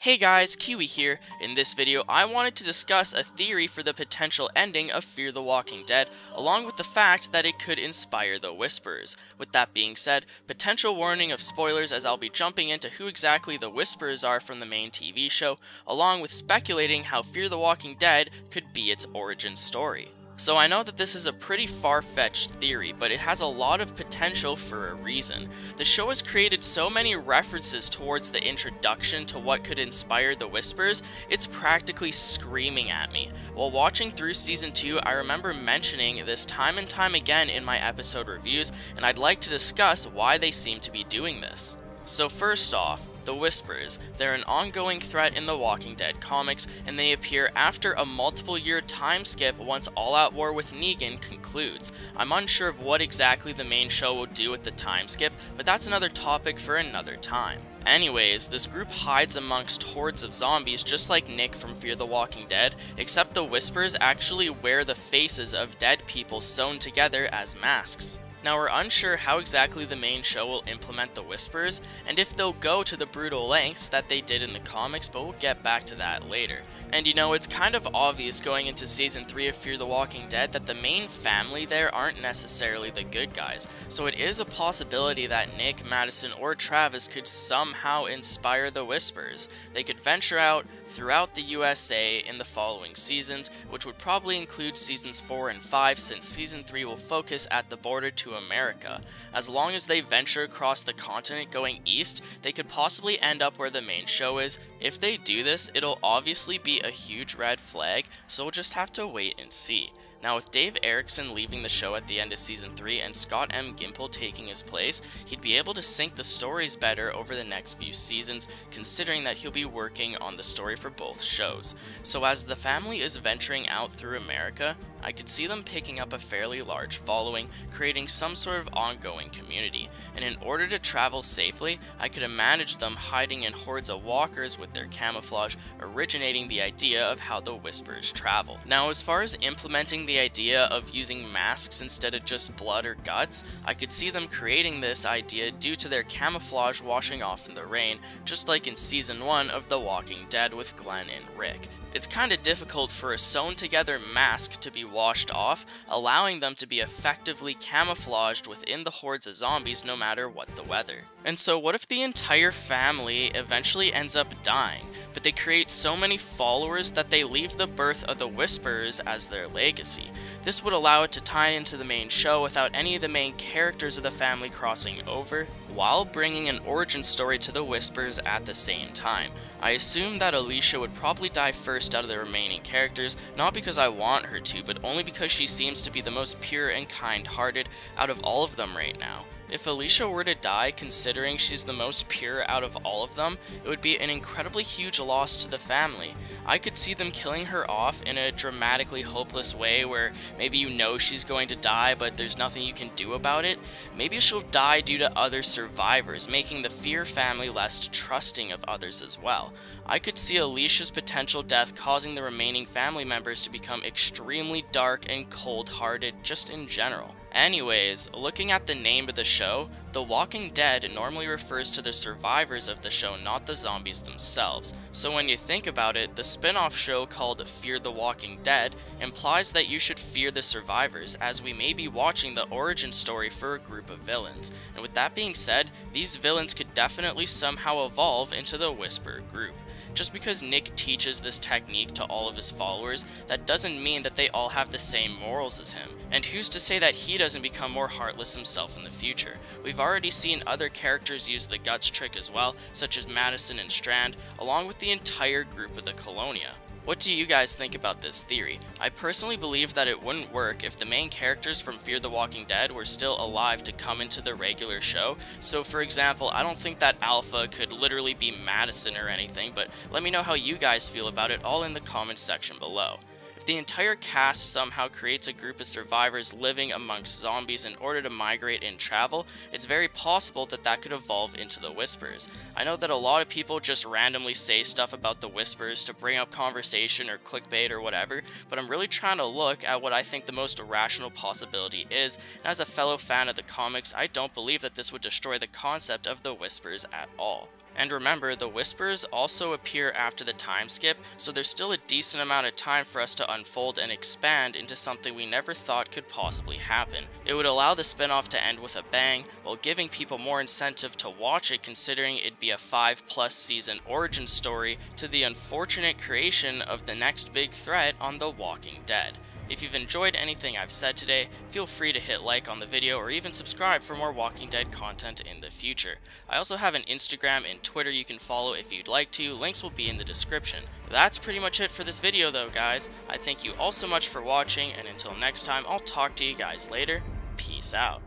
Hey guys, Kiwi here. In this video, I wanted to discuss a theory for the potential ending of Fear the Walking Dead, along with the fact that it could inspire the Whisperers. With that being said, potential warning of spoilers as I'll be jumping into who exactly the Whisperers are from the main TV show, along with speculating how Fear the Walking Dead could be its origin story. So I know that this is a pretty far-fetched theory, but it has a lot of potential for a reason. The show has created so many references towards the introduction to what could inspire the Whisperers, it's practically screaming at me. While watching through Season 2, I remember mentioning this time and time again in my episode reviews, and I'd like to discuss why they seem to be doing this. So first off, the Whisperers. They're an ongoing threat in the Walking Dead comics, and they appear after a multiple-year time skip once All Out War with Negan concludes. I'm unsure of what exactly the main show will do with the time skip, but that's another topic for another time. Anyways, this group hides amongst hordes of zombies just like Nick from Fear the Walking Dead, except the Whisperers actually wear the faces of dead people sewn together as masks. Now we're unsure how exactly the main show will implement the Whisperers, and if they'll go to the brutal lengths that they did in the comics, but we'll get back to that later. And you know, it's kind of obvious going into Season 3 of Fear the Walking Dead that the main family there aren't necessarily the good guys, so it is a possibility that Nick, Madison, or Travis could somehow inspire the Whisperers. They could venture out throughout the USA in the following seasons, which would probably include Seasons 4 and 5 since Season 3 will focus at the border to America. As long as they venture across the continent going east, they could possibly end up where the main show is. If they do this, it'll obviously be a huge red flag, so we'll just have to wait and see. Now with Dave Erickson leaving the show at the end of Season 3 and Scott M. Gimple taking his place, he'd be able to sync the stories better over the next few seasons, considering that he'll be working on the story for both shows. So as the family is venturing out through America, I could see them picking up a fairly large following, creating some sort of ongoing community, and in order to travel safely, I could imagine them hiding in hordes of walkers with their camouflage, originating the idea of how the Whisperers travel. Now as far as implementing the idea of using masks instead of just blood or guts, I could see them creating this idea due to their camouflage washing off in the rain, just like in Season 1 of The Walking Dead with Glenn and Rick. It's kinda difficult for a sewn together mask to be washed off, allowing them to be effectively camouflaged within the hordes of zombies no matter what the weather. And so what if the entire family eventually ends up dying, but they create so many followers that they leave the birth of the Whisperers as their legacy? This would allow it to tie into the main show without any of the main characters of the family crossing over, while bringing an origin story to the Whisperers at the same time. I assume that Alicia would probably die first out of the remaining characters, not because I want her to, but only because she seems to be the most pure and kind-hearted out of all of them right now. If Alicia were to die, considering she's the most pure out of all of them, it would be an incredibly huge loss to the family. I could see them killing her off in a dramatically hopeless way where maybe you know she's going to die but there's nothing you can do about it. Maybe she'll die due to other survivors, making the Fear family less trusting of others as well. I could see Alicia's potential death causing the remaining family members to become extremely dark and cold-hearted just in general. Anyways, looking at the name of the show, The Walking Dead normally refers to the survivors of the show, not the zombies themselves. So when you think about it, the spin-off show called Fear the Walking Dead implies that you should fear the survivors, as we may be watching the origin story for a group of villains. And with that being said, these villains could definitely somehow evolve into the Whisperer group. Just because Nick teaches this technique to all of his followers, that doesn't mean that they all have the same morals as him. And who's to say that he doesn't become more heartless himself in the future? We've already seen other characters use the guts trick as well, such as Madison and Strand, along with the entire group of the Colonia. What do you guys think about this theory? I personally believe that it wouldn't work if the main characters from Fear the Walking Dead were still alive to come into the regular show. So for example, I don't think that Alpha could literally be Madison or anything, but let me know how you guys feel about it all in the comments section below. The entire cast somehow creates a group of survivors living amongst zombies in order to migrate and travel. It's very possible that that could evolve into the Whisperers. I know that a lot of people just randomly say stuff about the Whisperers to bring up conversation or clickbait or whatever, but I'm really trying to look at what I think the most rational possibility is, and as a fellow fan of the comics, I don't believe that this would destroy the concept of the Whisperers at all. And remember, the whispers also appear after the time skip, so there's still a decent amount of time for us to unfold and expand into something we never thought could possibly happen. It would allow the spinoff to end with a bang, while giving people more incentive to watch it, considering it'd be a 5+ season origin story to the unfortunate creation of the next big threat on The Walking Dead. If you've enjoyed anything I've said today, feel free to hit like on the video or even subscribe for more Walking Dead content in the future. I also have an Instagram and Twitter you can follow if you'd like to, links will be in the description. That's pretty much it for this video though, guys. I thank you all so much for watching, and until next time, I'll talk to you guys later. Peace out.